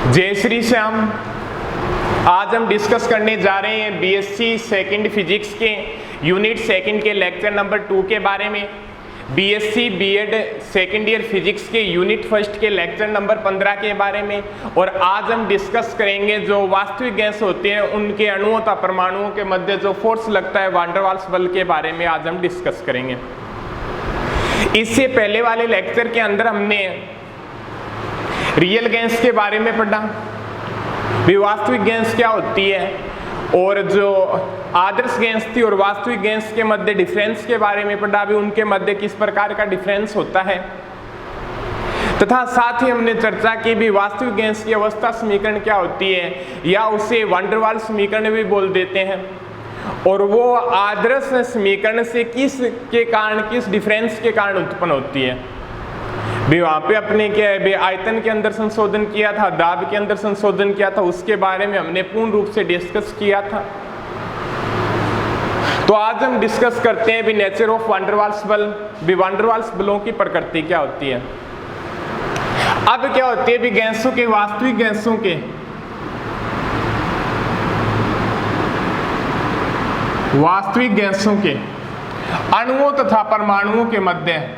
जय श्री श्याम। आज हम डिस्कस करने जा रहे हैं बीएससी सेकंड फिजिक्स के यूनिट सेकंड के लेक्चर नंबर 2 के बारे में। BSc BEd second year physics के यूनिट फर्स्ट के लेक्चर नंबर 15 के बारे में। और आज हम डिस्कस करेंगे जो वास्तविक गैस होते हैं उनके अणुओं तथा परमाणुओं के मध्य जो फोर्स लगता है वान डेर वाल्स बल के बारे में आज हम डिस्कस करेंगे। इससे पहले वाले लेक्चर के अंदर हमने रियल गैस के बारे में पढ़ा, भी वास्तविक गैस क्या होती है, और जो आदर्श गैस थी और वास्तविक गैस के मध्य डिफरेंस के बारे में पढ़ा, भी उनके मध्य किस प्रकार का डिफरेंस होता है। तथा साथ ही हमने चर्चा की भी वास्तविक गैस की अवस्था समीकरण क्या होती है, या उसे वान डेर वाल्स समीकरण भी बोल देते हैं, और वो आदर्श समीकरण से किस डिफरेंस के कारण उत्पन्न होती है। भी वहाँ पे अपने क्या है भी आयतन के अंदर संशोधन किया था, दाब के अंदर संशोधन किया था, उसके बारे में हमने पूर्ण रूप से डिस्कस किया था। तो आज हम डिस्कस करते हैं भी nature of van der Waals बल, भी वान डेर वाल्स बलों की प्रकृति क्या होती है। अब क्या होती है भी गैसों के वास्तविक गैसों के अणुओं तथा परमाणुओं के मध्य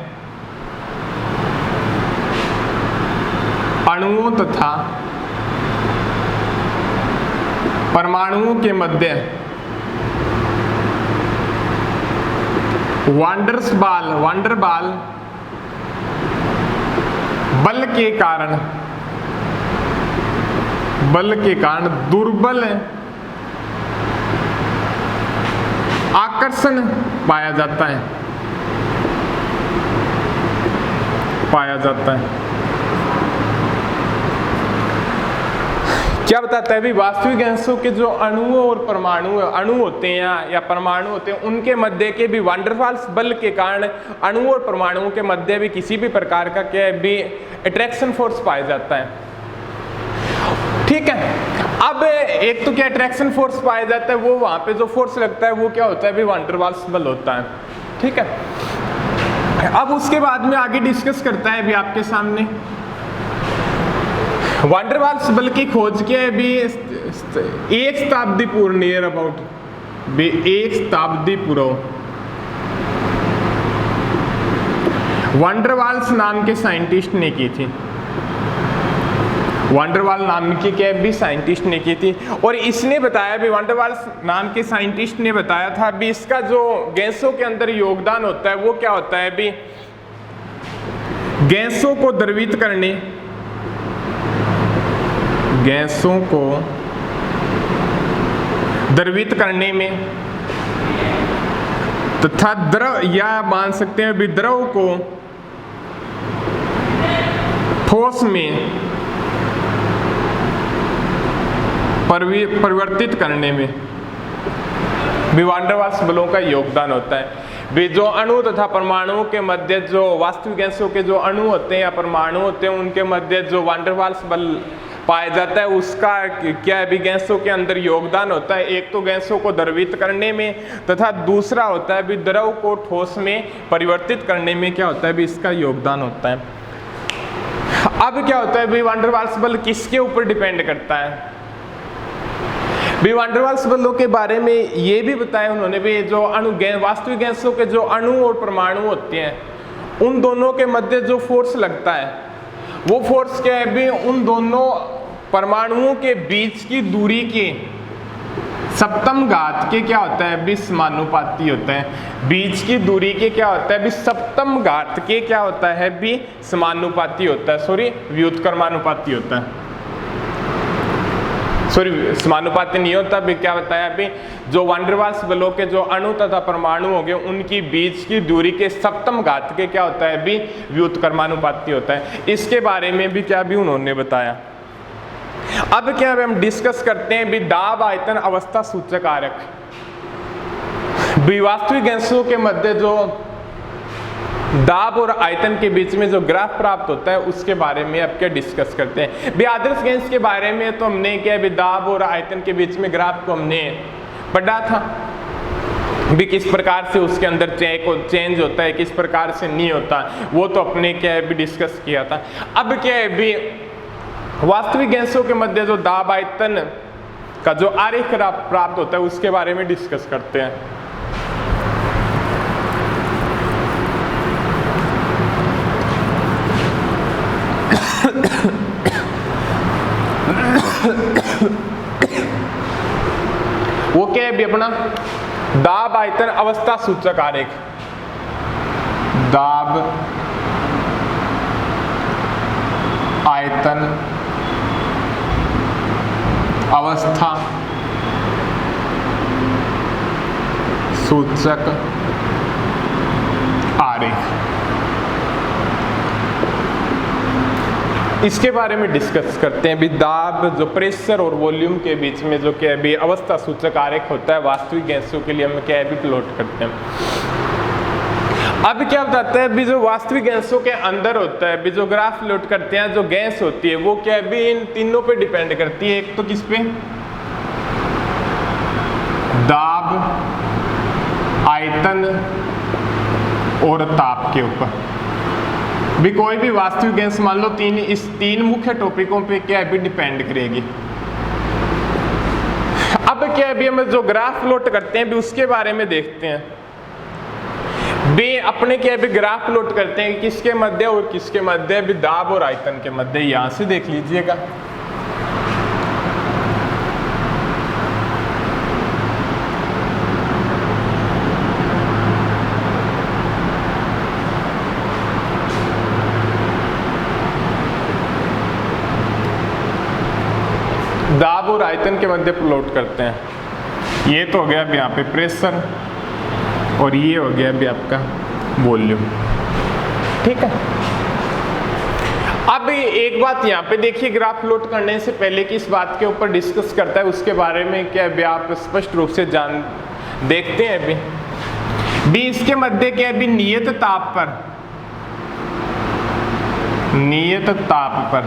वान डेर वाल बल के कारण दुर्बल आकर्षण पाया जाता है। क्या बताता है भी वास्तविक गैसों के जो अणु होते हैं या परमाणु होते हैं उनके मध्य के भी वान डेर वाल्स बल के कारण अणु और परमाणुओं के मध्य भी किसी भी प्रकार का क्या है भी अट्रैक्शन फोर्स पाया जाता है। ठीक है, अब एक तो क्या अट्रैक्शन फोर्स पाया जाता है, वो वहां पे जो फोर्स लगता है वो क्या होता है भी वान डेर वाल्स बल होता है। ठीक है, अब उसके बाद में आगे डिस्कस करता है भी आपके सामने वान डेर वाल्स बल की खोज क्या है भी एक शताब्दी पूर्व नियर अबाउट भी एक शताब्दी पूर्व वान डेर वाल्स नाम के साइंटिस्ट ने की थी। वान डेर वाल नाम की क्या भी साइंटिस्ट ने की थी, और इसने बताया भी वान डेर वाल्स नाम के साइंटिस्ट ने बताया था भी इसका जो गैसों के अंदर योगदान होता है वो क्या होता है भी गैसों को द्रवित करने में तथा द्रव या मान सकते हैं भी द्रव को ठोस में परिवर्तित करने में भी वान डेर वाल्स बलों का योगदान होता है। भी जो अणु तथा परमाणुओं के मध्य जो वास्तविक गैसों के जो अणु होते हैं या परमाणु होते हैं उनके मध्य जो वान डेर वाल्स बल पाया जाता है उसका क्या है भी गैसों के अंदर योगदान होता है। एक तो गैसों को द्रवित करने में तथा दूसरा होता है भी द्रव को ठोस में परिवर्तित करने में क्या होता है भी इसका योगदान होता है। अब क्या होता है भी वान डेर वाल्स बल किसके ऊपर डिपेंड करता है। भी वान डेर वाल्स बलों के बारे में ये भी बताया उन्होंने भी जो वास्तविक गैसों के जो अणु और परमाणु होते हैं उन दोनों के मध्य जो फोर्स लगता है वो फोर्स क्या है भी उन दोनों परमाणुओं के बीच की दूरी के सप्तम घात के क्या होता है भी समानुपाती होता है। बीच की दूरी के क्या होता है भी सप्तम घात के क्या होता है भी समानुपाती होता है, व्युत्क्रमानुपाती होता है। समानुपाती नहीं होता भी क्या बताया अभी जो वान डेर वाल्स बलों के जो अणु तथा परमाणु हो गए उनकी बीच की दूरी के सप्तम घात के क्या होता है भी व्युत्क्रमानुपाती होता है। इसके बारे में भी क्या भी उन्होंने बताया। अब क्या हम डिस्कस करते हैं भी दाब आयतन अवस्था सूचक आरेख। भी वास्तविक गैसों के मध्य जो दाब और आयतन के बीच में जो ग्राफ प्राप्त होता है उसके बारे में अब क्या डिस्कस करते हैं। भी आदर्श गैस के बारे में तो हमने क्या भी दाब और आयतन के बीच में ग्राफ को हमने पढ़ा था भी किस प्रकार से उसके अंदर चेंज होता है, किस प्रकार से नहीं होता, वो तो अपने क्या है भी डिस्कस किया था। अब क्या है भी वास्तविक गैसों के मध्य जो दाब आयतन का जो आरेख प्राप्त होता है उसके बारे में डिस्कस करते हैं। वो क्या है भी अपना दाब आयतन अवस्था सूचक आरेख, दाब आयतन अवस्था सूचक आरेख, इसके बारे में डिस्कस करते हैं। भी दाब जो प्रेशर और वॉल्यूम के बीच में जो क्या है भी अवस्था सूचक आरेख होता है वास्तविक गैसों के लिए हम क्या है भी प्लॉट करते हैं। अब क्या बताता है भी जो वास्तविक गैसों के अंदर होता है भी जो ग्राफ प्लॉट करते हैं, जो गैस होती है वो क्या है भी इन तीनों पे डिपेंड करती है। एक तो किस पे, दाब आयतन और ताप के ऊपर। भी कोई भी वास्तविक गैस मान लो इस तीन मुख्य टॉपिकों पे क्या है भी डिपेंड करेगी। अब क्या है भी हम जो ग्राफ प्लॉट करते हैं भी उसके बारे में देखते हैं। भी अपने क्या भी ग्राफ प्लॉट करते हैं किसके मध्य और किसके मध्य, भी दाब और आयतन के मध्य। यहां से देख लीजिएगा, दाब और आयतन के मध्य प्लॉट करते हैं। ये तो हो गया अभी यहाँ पे प्रेशर और ये हो गया अभी आपका वॉल्यूम, ठीक है। अब एक बात यहाँ पे देखिए, ग्राफ प्लॉट करने से पहले कि इस बात के ऊपर डिस्कस करता है उसके बारे में क्या अभी आप स्पष्ट रूप से देखते हैं। अभी इसके मध्य क्या है, नियत ताप पर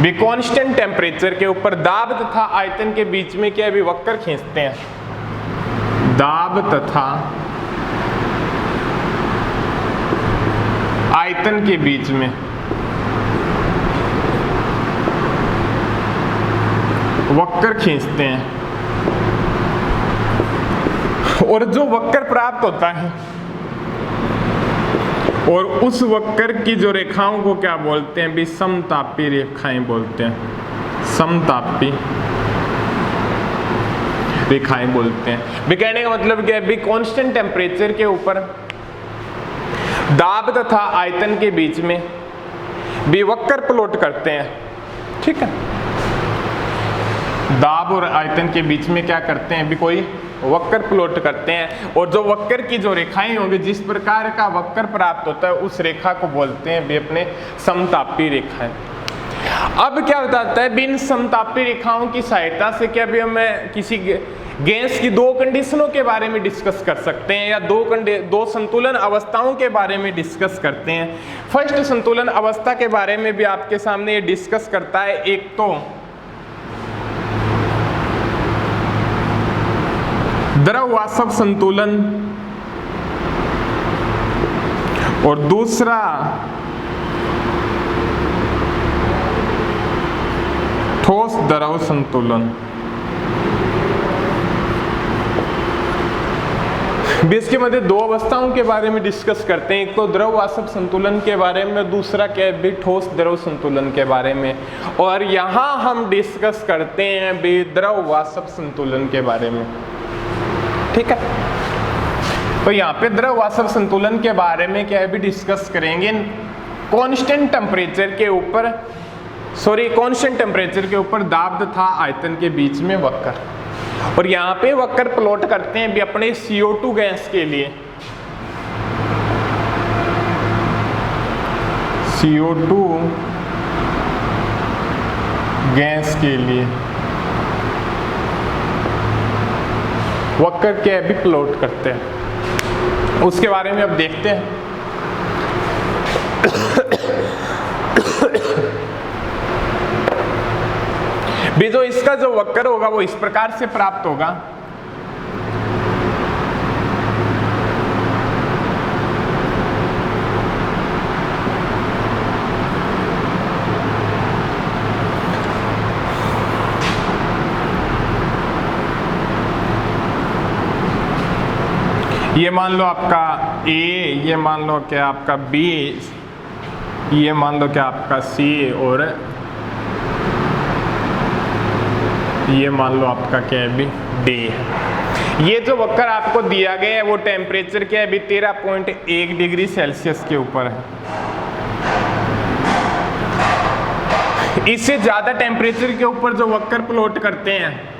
भी कांस्टेंट टेम्परेचर के ऊपर दाब तथा आयतन के बीच में क्या है वक्र खींचते हैं। दाब तथा आयतन के बीच में वक्र खींचते हैं और जो वक्र प्राप्त होता है और उस वक्र की जो रेखाओं को क्या बोलते हैं भी समतापी रेखाएं बोलते हैं। समतापी रेखाएं बोलते हैं। भी कहने का मतलब क्या है भी कांस्टेंट टेम्परेचर के ऊपर दाब तथा आयतन के बीच में भी वक्र प्लॉट करते हैं, ठीक है। दाब और आयतन के बीच में क्या करते हैं भी कोई वक्र प्लॉट करते हैं और जो वक्र की जो रेखाएं होंगी, जिस प्रकार का वक्र प्राप्त होता है उस रेखा को बोलते हैं भी अपने समतापी रेखाएं। अब क्या बताता है, इन समतापी रेखाओं की सहायता से क्या भी हम किसी गैस की दो कंडीशनों के बारे में डिस्कस कर सकते हैं या दो संतुलन अवस्थाओं के बारे में डिस्कस करते हैं। फर्स्ट संतुलन अवस्था के बारे में भी आपके सामने ये डिस्कस करता है। एक तो द्रव वाष्प संतुलन और दूसरा ठोस द्रव संतुलन। इसके मध्य दो अवस्थाओं के बारे में डिस्कस करते हैं। एक तो द्रव वाष्प संतुलन के बारे में, दूसरा क्या है भी ठोस द्रव संतुलन के बारे में। और यहाँ हम डिस्कस करते हैं भी द्रव वाष्प संतुलन के बारे में, ठीक है। तो यहाँ पे द्रव वाष्प संतुलन के बारे में क्या है भी डिस्कस करेंगे। कांस्टेंट टेम्परेचर के ऊपर दाब तथा आयतन के बीच में वक्र, और यहाँ पे वक्र प्लॉट करते हैं भी अपने CO2 गैस के लिए। CO2 गैस के लिए वक्र के भी प्लॉट करते हैं, उसके बारे में अब देखते हैं। भी जो इसका जो वक्र होगा वो इस प्रकार से प्राप्त होगा। ये मान लो आपका ए, ये मान लो क्या आपका बी, ये मान लो क्या आपका सी, और ये मान लो आपका क्या है भी डी है। ये जो वक्र आपको दिया गया है वो टेम्परेचर क्या है अभी 13.1 डिग्री सेल्सियस के ऊपर है। इससे ज्यादा टेम्परेचर के ऊपर जो वक्र प्लॉट करते हैं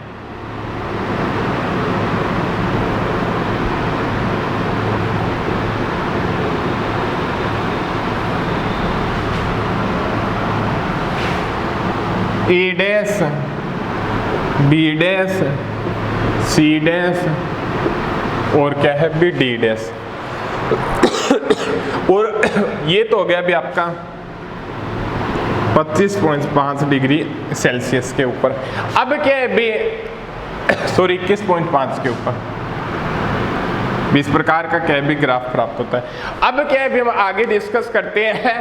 A dash, B dash, C dash और क्या है भी डी डैश। और ये तो हो गया अभी आपका 25.5 डिग्री सेल्सियस के ऊपर। अब क्या है भी 21.5 के ऊपर इस प्रकार का क्या है भी ग्राफ प्राप्त होता है। अब क्या है भी हम आगे डिस्कस करते हैं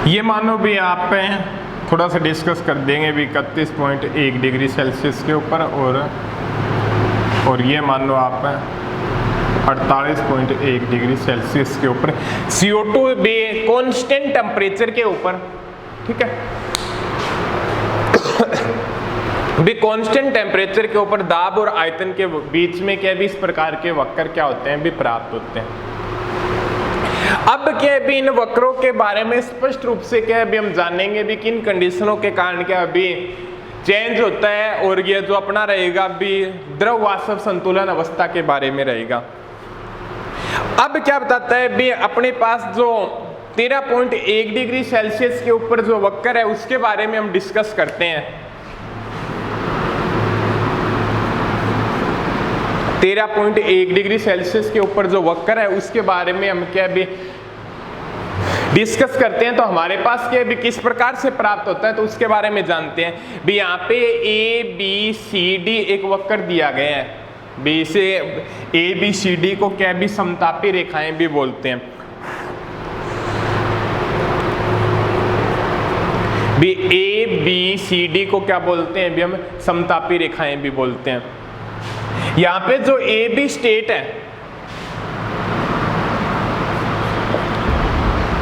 ये मानो भी आप थोड़ा सा डिस्कस कर देंगे भी 31.1 डिग्री सेल्सियस के ऊपर, और ये मान लो आप 48.1 डिग्री सेल्सियस के ऊपर CO2 भी कांस्टेंट टेम्परेचर के ऊपर, ठीक है भी कांस्टेंट टेम्परेचर के ऊपर दाब और आयतन के बीच में क्या भी इस प्रकार के वक्र क्या होते हैं भी प्राप्त होते हैं। अब क्या है भी इन वक्रों के बारे में स्पष्ट रूप से क्या है भी हम जानेंगे भी किन कंडीशनों के कारण क्या अभी चेंज होता है, और ये जो अपना रहेगा भी द्रव वाष्प संतुलन अवस्था के बारे में रहेगा। अब क्या बताता है भी अपने पास जो 13.1 डिग्री सेल्सियस के ऊपर जो वक्र है उसके बारे में हम डिस्कस करते हैं। 13.1 डिग्री सेल्सियस के ऊपर जो वक्र है उसके बारे में हम क्या भी डिस्कस करते हैं। तो हमारे पास क्या भी किस प्रकार से प्राप्त होता है तो उसके बारे में जानते हैं भी। यहाँ पे ए बी सी डी एक वक्र दिया गया है बी से ए बी सी डी को क्या भी समतापी रेखाएं भी बोलते हैं भी। ए बी सी डी को क्या बोलते हैं भी हम समतापी रेखाएं भी बोलते हैं। यहाँ पे जो ए बी स्टेट है,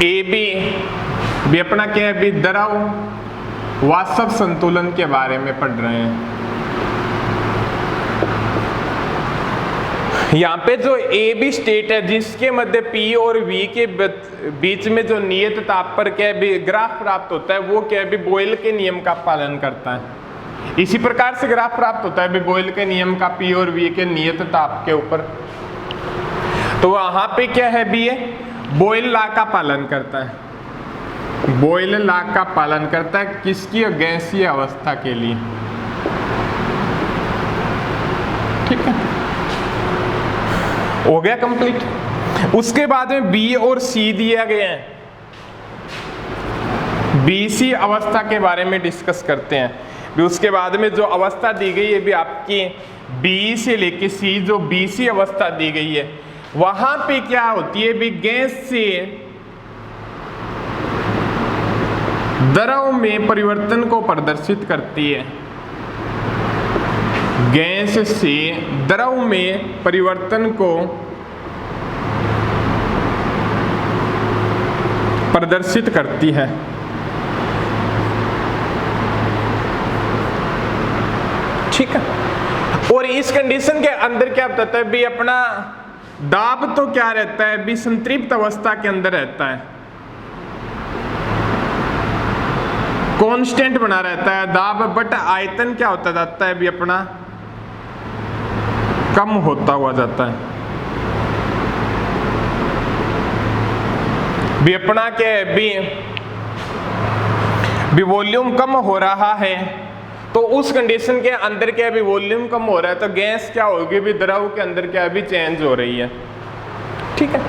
ए बी भी अपना क्या है भी द्रव वाष्प संतुलन के बारे में पढ़ रहे हैं। यहाँ पे जो ए बी स्टेट है जिसके मध्य पी और वी के बीच में जो नियत ताप पर क्या है भी ग्राफ प्राप्त होता है वो क्या है भी बॉयल के नियम का पालन करता है। इसी प्रकार से ग्राफ प्राप्त होता है भी बॉयल के नियम का पी और वी के नियत ताप के ऊपर। तो वहां पे क्या है भी ये बॉयल लॉ का पालन करता है। बॉयल लॉ का पालन करता है किसकी? गैसीय अवस्था के लिए, ठीक है हो गया कंप्लीट। उसके बाद में बी और सी दिया गया है। बीसी अवस्था के बारे में डिस्कस करते हैं भी। उसके बाद में जो अवस्था दी गई है भी आपकी बी से लेके सी, जो बीसी अवस्था दी गई है वहां पे क्या होती है भी गैस से द्रव में परिवर्तन को प्रदर्शित करती है। गैस से द्रव में परिवर्तन को प्रदर्शित करती है। ठीक है, और इस कंडीशन के अंदर क्या बताता है भी अपना दाब तो क्या रहता है भी संतृप्त अवस्था के अंदर रहता है, कांस्टेंट बना रहता है दाब, बट आयतन क्या होता जाता है भी अपना कम होता हुआ जाता है। भी अपना क्या है भी वॉल्यूम कम हो रहा है, तो उस कंडीशन के अंदर क्या भी वॉल्यूम कम हो रहा है तो गैस क्या होगी भी द्रव के अंदर क्या भी चेंज हो रही है। ठीक है।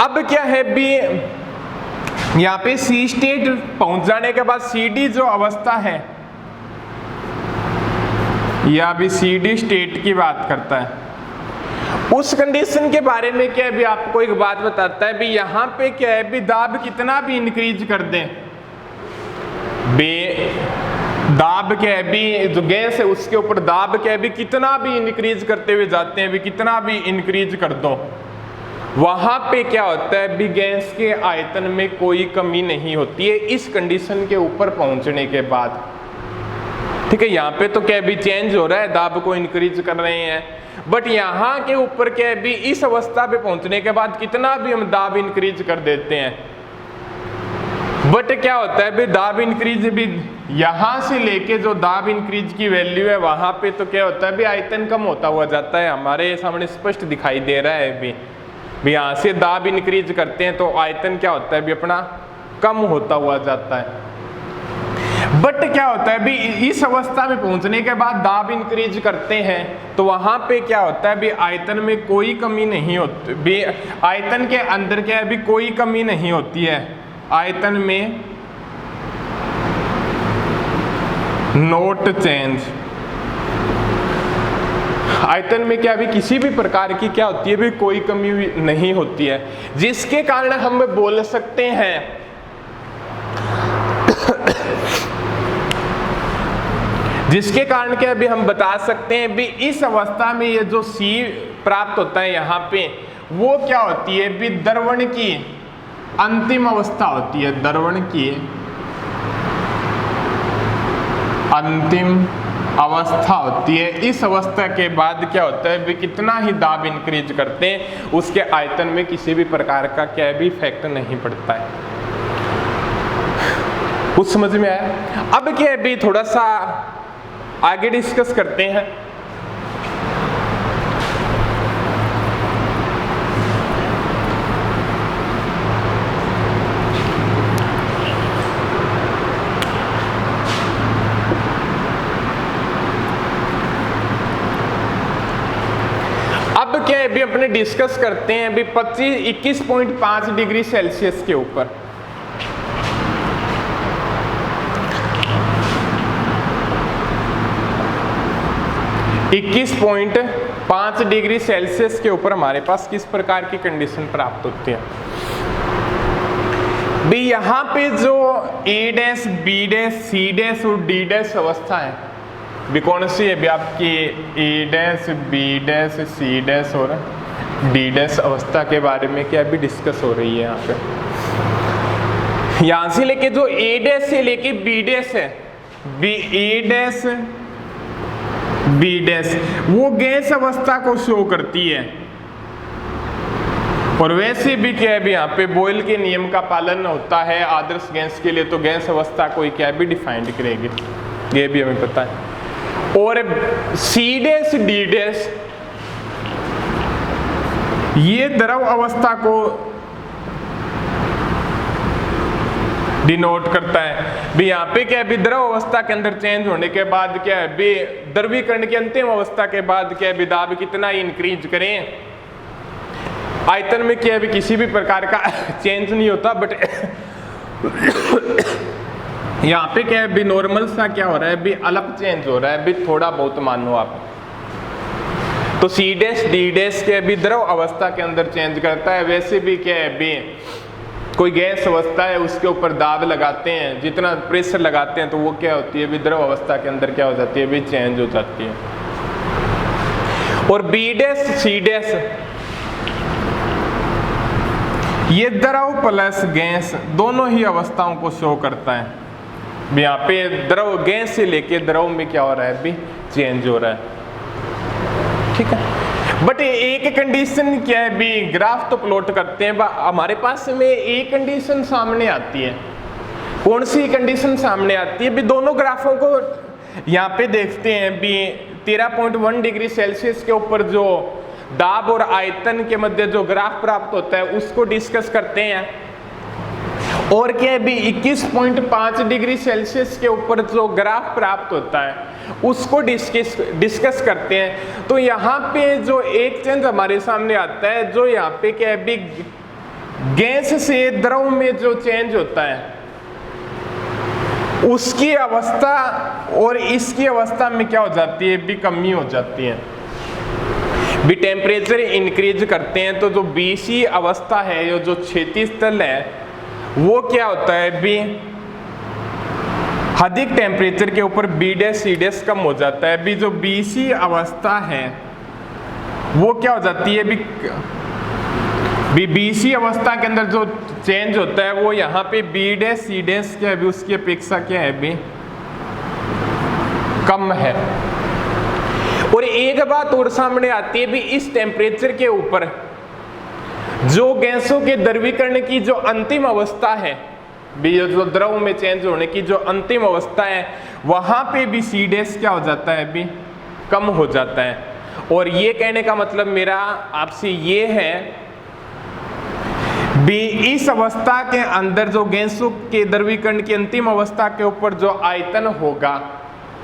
अब क्या है भी यहाँ पे सी स्टेट पहुंच जाने के बाद सी डी जो अवस्था है, या भी सी डी स्टेट की बात करता है, उस कंडीशन के बारे में क्या है भी आपको एक बात बताता है भी यहाँ पे क्या है भी दाब कितना भी इंक्रीज कर दें, दाब क्या है भी जो गैस है उसके ऊपर दाब क्या है भी कितना भी इंक्रीज करते हुए जाते हैं भी, कितना भी इंक्रीज कर दो, वहां पे क्या होता है भी गैस के आयतन में कोई कमी नहीं होती है इस कंडीशन के ऊपर पहुंचने के बाद। ठीक है, यहाँ पे तो क्या भी चेंज हो रहा है, दाब को इंक्रीज कर रहे हैं, बट यहाँ के ऊपर क्या है भी इस अवस्था पे पहुंचने के बाद कितना भी हम दाब इंक्रीज कर देते हैं, बट क्या होता है भी दाब इंक्रीज भी यहां से लेके जो दाब इंक्रीज की वैल्यू है वहां पे तो क्या होता है भी आयतन कम होता हुआ जाता है, हमारे सामने स्पष्ट दिखाई दे रहा है भी यहां से दाब इंक्रीज करते हैं तो आयतन क्या होता है भी अपना कम होता हुआ जाता है। बट क्या होता है भी इस अवस्था में पहुंचने के बाद दाब इंक्रीज करते हैं तो वहां पे क्या होता है भी आयतन में कोई कमी नहीं होती, भी आयतन के अंदर क्या है भी कोई कमी नहीं होती है, आयतन में नोट चेंज, आयतन में क्या भी किसी भी प्रकार की क्या होती है भी कोई कमी नहीं होती है, जिसके कारण हम बोल सकते हैं जिसके कारण क्या भी हम बता सकते हैं भी इस अवस्था में ये जो C प्राप्त होता है यहाँ पे वो क्या होती है भी द्रवण की अंतिम अवस्था होती है, द्रवण की अंतिम अवस्था होती है। इस अवस्था के बाद क्या होता है भी कितना ही दाब इंक्रीज करते हैं उसके आयतन में किसी भी प्रकार का क्या भी इफेक्ट नहीं पड़ता है। कुछ समझ में आया? अब क्या है भी थोड़ा सा आगे डिस्कस करते हैं। अब क्या है भी अपने डिस्कस करते हैं भी 21.5 डिग्री सेल्सियस के ऊपर। इक्कीस 5 डिग्री सेल्सियस के ऊपर हमारे पास किस प्रकार की कंडीशन प्राप्त होती है भी यहाँ पे जो A dash, B dash, C dash और D डैश अवस्था है भी कौन सी है भी आपकी A dash, B dash, C dash और D डैश अवस्था के बारे में क्या भी डिस्कस हो रही है यहाँ पे। यहाँ से लेके जो A डैश से लेके B डैश है भी A डैश, B डैश वो गैस अवस्था को शो करती है, और वैसे भी क्या है भी यहाँ पे बॉयल के नियम का पालन होता है आदर्श गैस के लिए, तो गैस अवस्था को क्या भी डिफाइंड करेगी ये भी हमें पता है। और C डैश, D डैश ये द्रव अवस्था को डिनोट करता है भी यहाँ पे क्या है भी द्रव अवस्था के अंदर चेंज होने के बाद क्या है भी द्रवीकरण की अंतिम अवस्था के बाद क्या है भी दाब कितना ही इंक्रीज करें आयतन में क्या है भी किसी भी प्रकार का चेंज नहीं होता, बट यहाँ पे क्या है भी नॉर्मल सा क्या हो रहा है भी अल्प चेंज हो रहा है भी थोड़ा बहुत मानो आप। तो C डैश, D डैश क्या है भी द्रव अवस्था के अंदर चेंज करता है, वैसे भी क्या है भी कोई गैस अवस्था है उसके ऊपर दाब लगाते हैं, जितना प्रेशर लगाते हैं तो वो क्या होती है भी द्रव अवस्था के अंदर क्या हो जाती है भी चेंज हो जाती है। और B डैश, C डैश ये द्रव प्लस गैस दोनों ही अवस्थाओं को शो करता है। यहाँ पे द्रव गैस से लेके द्रव में क्या हो रहा है भी चेंज हो रहा है, ठीक है। बट एक कंडीशन क्या है भी ग्राफ तो प्लॉट करते हैं, हमारे पास में एक कंडीशन सामने आती है। कौन सी कंडीशन सामने आती है भी दोनों ग्राफों को यहाँ पे देखते हैं भी 13.1 डिग्री सेल्सियस के ऊपर जो दाब और आयतन के मध्य जो ग्राफ प्राप्त होता है उसको डिस्कस करते हैं। और क्या है भी 21.5 डिग्री सेल्सियस के ऊपर जो ग्राफ प्राप्त होता है उसको डिस्कस करते हैं। तो यहाँ पे जो एक चेंज हमारे सामने आता है, जो यहाँ पे क्या है भी गैस से द्रव में जो चेंज होता है उसकी अवस्था और इसकी अवस्था में क्या हो जाती है भी कमी हो जाती है। भी टेम्परेचर इंक्रीज करते हैं तो जो बीसी अवस्था है, जो क्षैतिज तल है, वो क्या होता है भी अधिक टेम्परेचर के ऊपर बी डैश सी डैश कम हो जाता है। भी जो बीसी अवस्था है वो क्या हो जाती है भी बीसी अवस्था के अंदर जो चेंज होता है वो यहाँ पे बी डैश सी डैश क्या है भी उसकी अपेक्षा क्या है भी कम है। और एक बात और सामने आती है भी इस टेम्परेचर के ऊपर जो गैसों के द्रवीकरण की जो अंतिम अवस्था है, भी जो द्रव में चेंज होने की जो अंतिम अवस्था है, वहां पे भी सी डैश क्या हो जाता है भी कम हो जाता है। और ये कहने का मतलब मेरा आपसे ये है भी इस अवस्था के अंदर जो गैसों के द्रवीकरण की अंतिम अवस्था के ऊपर जो आयतन होगा,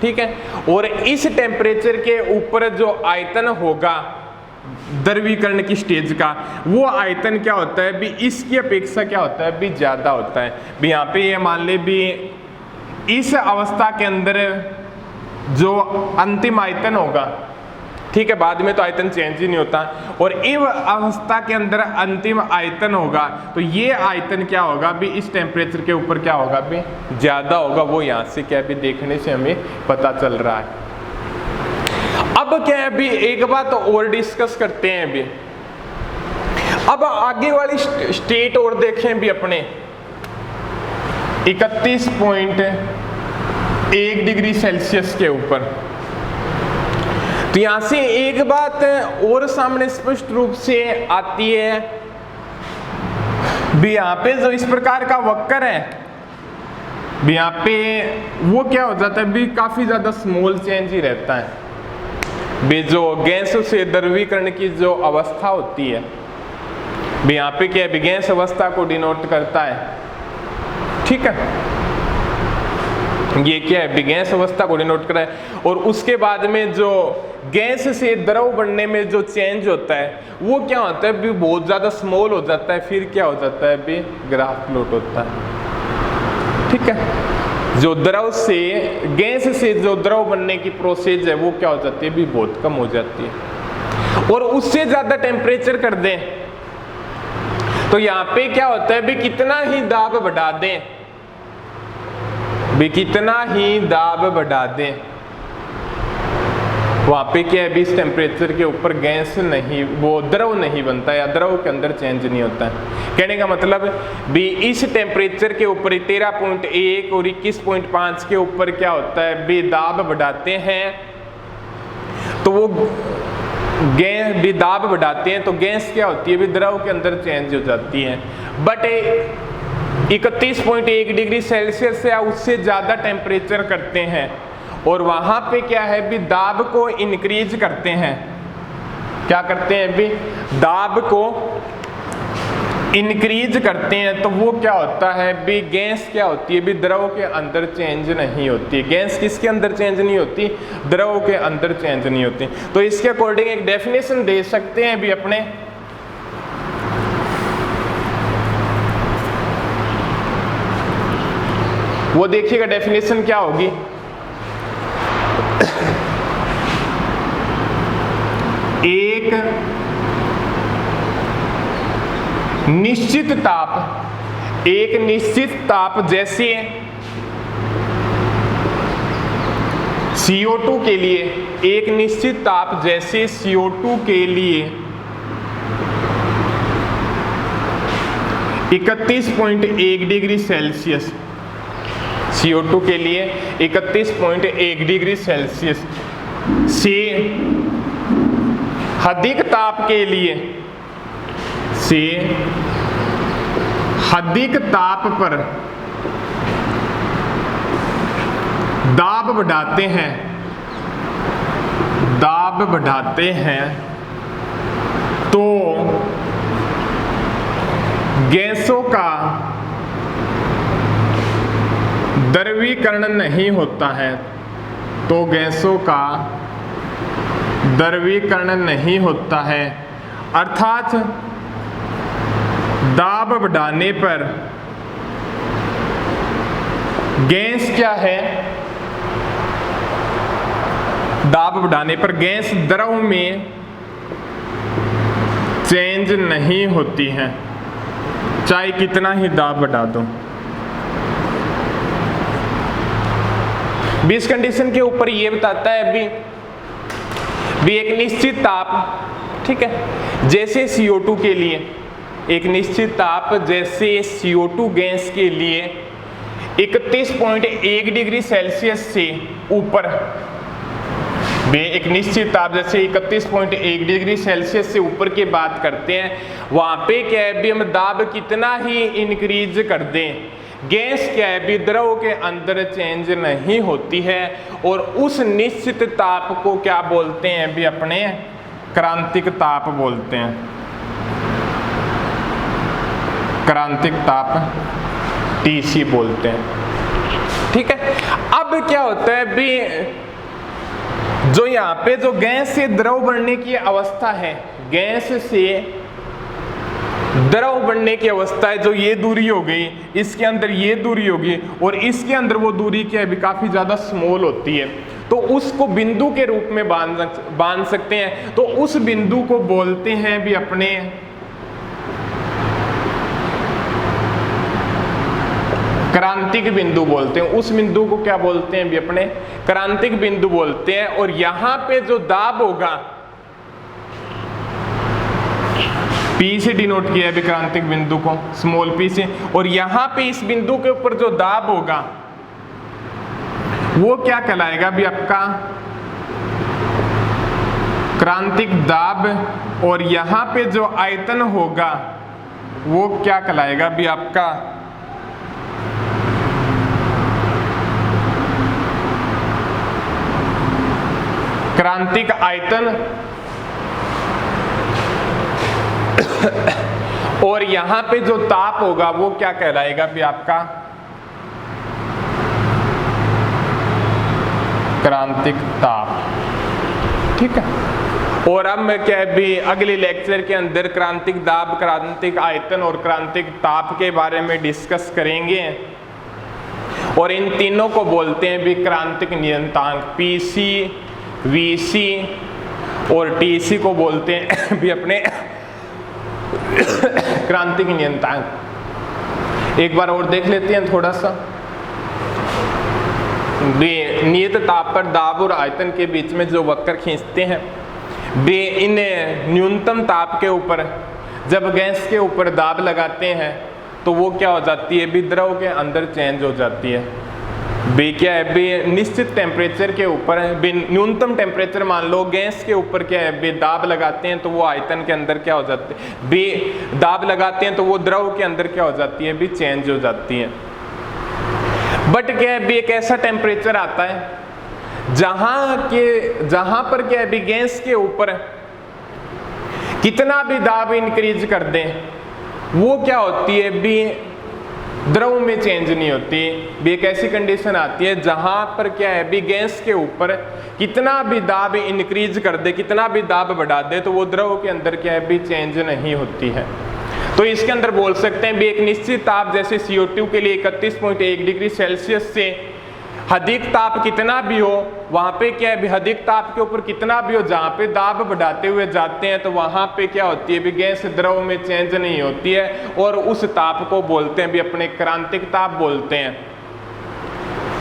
ठीक है, और इस टेम्परेचर के ऊपर जो आयतन होगा द्रवीकरण की स्टेज का, वो आयतन क्या होता है भी इसकी अपेक्षा क्या होता है भी ज्यादा होता है। भी यहाँ पे ये मान ले भी इस अवस्था के अंदर जो अंतिम आयतन होगा, ठीक है, बाद में तो आयतन चेंज ही नहीं होता, और इस अवस्था के अंदर अंतिम आयतन होगा तो ये आयतन क्या होगा भी इस टेम्परेचर के ऊपर क्या होगा भी ज्यादा होगा। वो यहाँ से क्या भी देखने से हमें पता चल रहा है। अब क्या है भी एक बात और डिस्कस करते हैं भी, अब आगे वाली स्टेट और देखें भी अपने 31.1 डिग्री सेल्सियस के ऊपर। तो यहां से एक बात और सामने स्पष्ट रूप से आती है भी यहाँ पे जो इस प्रकार का वक्र है भी यहाँ पे वो क्या हो जाता है भी काफी ज्यादा स्मॉल चेंज ही रहता है। भी जो गैस से द्रवीकरण की जो अवस्था होती है भी यहाँ पे क्या है भी गैस अवस्था को डिनोट करता है, ठीक है, ये क्या है भी गैस अवस्था को डिनोट कर रहा है। और उसके बाद में जो गैस से द्रव बनने में जो चेंज होता है वो क्या होता है भी बहुत ज्यादा स्मॉल हो जाता है, फिर क्या हो जाता है भी ग्राफ प्लॉट होता है, ठीक है। जो द्रव से गैस से जो द्रव बनने की प्रोसेस है वो क्या हो जाती है भी बहुत कम हो जाती है। और उससे ज्यादा टेम्परेचर कर दें तो यहाँ पे क्या होता है भी कितना ही दाब बढ़ा दें, भी कितना ही दाब बढ़ा दें, वहां पे क्या है भी इस टेम्परेचर के ऊपर गैस नहीं, वो द्रव नहीं बनता या द्रव के अंदर चेंज नहीं होता है। कहने का मतलब भी इस टेम्परेचर के ऊपर 13.1 और 21.5 के ऊपर क्या होता है भी दाब बढ़ाते हैं तो वो गैस भी दाब बढ़ाते हैं तो गैस क्या होती है भी द्रव के अंदर चेंज हो जाती है। बट 31.1 डिग्री सेल्सियस या उससे ज्यादा टेम्परेचर करते हैं और वहां पे क्या है भी दाब को इंक्रीज करते हैं, क्या करते हैं भी दाब को इंक्रीज करते हैं तो वो क्या होता है भी गैस क्या होती है भी द्रव के अंदर चेंज नहीं होती है। गैस किसके अंदर चेंज नहीं होती, द्रव के अंदर चेंज नहीं होती। तो इसके अकॉर्डिंग एक डेफिनेशन दे सकते हैं भी अपने, वो देखिएगा डेफिनेशन क्या होगी। एक निश्चित ताप जैसे CO2 के लिए, एक निश्चित ताप जैसे CO2 के लिए 31.1 डिग्री सेल्सियस, CO2 के लिए 31.1 डिग्री सेल्सियस से अधिक ताप के लिए, से अधिक ताप पर दाब बढ़ाते हैं, दाब बढ़ाते हैं तो गैसों का द्रवीकरण नहीं होता है तो गैसों का द्रवीकरण नहीं होता है, अर्थात दाब बढ़ाने पर गैस क्या है, दाब बढ़ाने पर गैस द्रव में चेंज नहीं होती है, चाहे कितना ही दाब बढ़ा दो। 20 कंडीशन के ऊपर ये बताता है अभी भी एक निश्चित ताप, ठीक है, जैसे CO2 के लिए एक निश्चित ताप जैसे CO2 गैस के लिए 31.1 डिग्री सेल्सियस से ऊपर, एक निश्चित ताप जैसे 31.1 डिग्री सेल्सियस से ऊपर की बात करते हैं, वहां पे क्या है भी हम दाब कितना ही इंक्रीज कर दें, गैस क्या है भी द्रव के अंदर चेंज नहीं होती है, और उस निश्चित ताप को क्या बोलते हैं भी अपने क्रांतिक ताप बोलते हैं, क्रांतिक ताप TC बोलते हैं। ठीक है, अब क्या होता है भी जो यहाँ पे जो गैस से द्रव बनने की अवस्था है, गैस से द्रव बनने की अवस्था है, जो ये दूरी हो गई, इसके अंदर ये दूरी होगी और इसके अंदर वो दूरी क्या है भी काफी ज्यादा स्मॉल होती है, तो उसको बिंदु के रूप में बांध सकते हैं। तो उस बिंदु को बोलते हैं भी अपने क्रांतिक बिंदु बोलते हैं। उस बिंदु को क्या बोलते हैं भी अपने क्रांतिक बिंदु बोलते हैं। और यहां पे जो दाब होगा, P से डिनोट किया है क्रांतिक बिंदु को, स्मॉल p से, और यहां पे इस बिंदु के ऊपर जो दाब होगा वो क्या कहलाएगा भी आपका क्रांतिक दाब, और यहां पे जो आयतन होगा वो क्या कहलाएगा भी आपका क्रांतिक आयतन, और यहां पे जो ताप होगा वो क्या कहलाएगा भी आपका क्रांतिक ताप। ठीक है, और अब मैं क्या है भी अगले लेक्चर के अंदर क्रांतिक दाब, क्रांतिक आयतन और क्रांतिक ताप के बारे में डिस्कस करेंगे, और इन तीनों को बोलते हैं भी क्रांतिक नियतांक। PC, VC और TC को बोलते हैं भी अपने क्रांतिक नियतांक। एक बार और देख लेते हैं थोड़ा सा। नियत ताप पर दाब और आयतन के बीच में जो वक्र खींचते हैं, वे इन न्यूनतम ताप के ऊपर जब गैस के ऊपर दाब लगाते हैं तो वो क्या हो जाती है भी द्रव के अंदर चेंज हो जाती है। बी क्या है बी निश्चित टेम्परेचर के ऊपर है, न्यूनतम टेम्परेचर मान लो गैस के ऊपर क्या है बी दाब लगाते हैं तो वो आयतन के अंदर क्या हो जाते हैं, बी दाब लगाते हैं तो वो द्रव के अंदर क्या हो जाती है, बी चेंज हो जाती है। बट क्या है बी एक ऐसा टेम्परेचर आता है जहां पर क्या है बी गैस के ऊपर कितना भी दाब इंक्रीज कर दें वो क्या होती है बी द्रव में चेंज नहीं होती। भी एक ऐसी कंडीशन आती है जहां पर क्या है भी गैस के ऊपर कितना भी दाब इंक्रीज कर दे, कितना भी दाब बढ़ा दे तो वो द्रव के अंदर क्या है भी चेंज नहीं होती है। तो इसके अंदर बोल सकते हैं भी एक निश्चित ताप जैसे CO2 के लिए 31.1 डिग्री सेल्सियस से अधिक ताप कितना भी हो, वहां पे क्या है भी अधिक ताप के ऊपर कितना भी हो, जहां पे दाब बढ़ाते हुए जाते हैं तो वहां पे क्या होती है भी गैस द्रव में चेंज नहीं होती है, और उस ताप को बोलते हैं भी अपने क्रांतिक ताप बोलते हैं।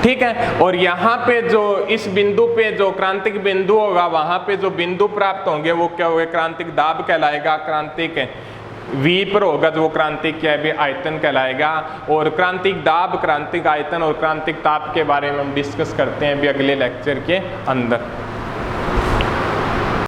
ठीक है, और यहाँ पे जो इस बिंदु पे जो क्रांतिक बिंदु होगा वहां पे जो बिंदु प्राप्त होंगे वो क्या होगा, क्रांतिक दाब कहलाएगा, क्रांतिक V पर होगा जो क्रांतिक क्या है भी आयतन कहलाएगा। और क्रांतिक दाब, क्रांतिक आयतन और क्रांतिक ताप के बारे में हम डिस्कस करते हैं भी अगले लेक्चर के अंदर।